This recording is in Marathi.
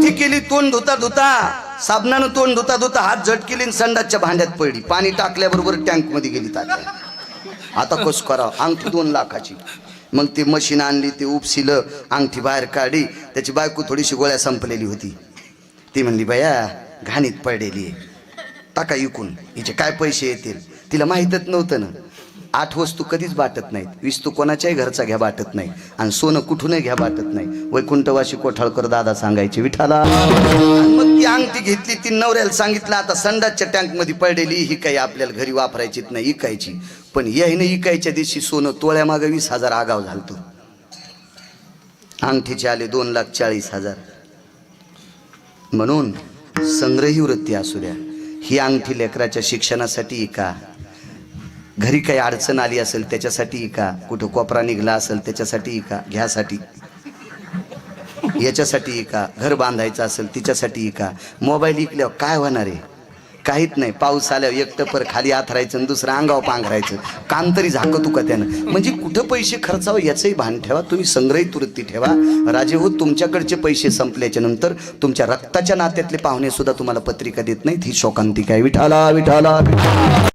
वहिनी केली तोंड धुता धुता, साबणानं तोंड धुता धुता हात झटकेली आणि संडासच्या भांड्यात पडली. पाणी टाकल्याबरोबर टँक मध्ये गेली तात्या. आता कस करा, अंगठी 2 लाखाची. मग ती मशीन आणली, ते उपसिलं, अंगठी बाहेर काढली. त्याची बायको थोडीशी गोळ्या संपलेली होती. ती म्हणली बाया घाणीत पडलेली आहे, टाका इकून, हिचे काय पैसे येतील. तिला माहीतच नव्हतं ना, 8 वस्तू कधीच बाटत नाहीत. 20 तू कोणाच्याही घरचा घ्या बाटत नाही, आणि सोनं कुठूनही घ्या बाटत नाही. वैकुंठवासी कोठाळकर दादा सांगायचे विठाला. मग ती अंगठी घेतली, ती नवऱ्याला सांगितलं आता संडासच्या टँक मध्ये पडलेली ही काही आपल्याला घरी वापरायचीच नाही, इकायची. पण याने इकायच्या दिवशी सोनं तोळ्यामागे 20,000 आगाव झालतो. अंगठीचे आले 2,40,000. म्हणून संग्रही वृत्ती असू द्या. ही अंगठी लेकराच्या शिक्षणासाठी का, घरी काही अडचण आली असेल त्याच्यासाठी का, कुठं कोपरा निघला असेल त्याच्यासाठी का, घ्यासाठी, याच्यासाठी का, घर बांधायचं असेल तिच्यासाठी का. मोबाईल इकल्यावर काय होणार आहे, काहीच नाही. पाऊस आल्यावर एक टपर खाली आथरायचं आणि दुसरं अंगावर पांघरायचं, कान तरी झाकतो का त्यानं. म्हणजे कुठं पैसे खर्चावं याचंही भान ठेवा. तुम्ही संग्रहित वृत्ती ठेवा. राजे हो, तुमच्याकडचे पैसे संपल्याच्या नंतर तुमच्या रक्ताच्या नात्यातले पाहुणे सुद्धा तुम्हाला पत्रिका देत नाहीत. ही शोकांतिका आहे. विठाला विठाला विठाला.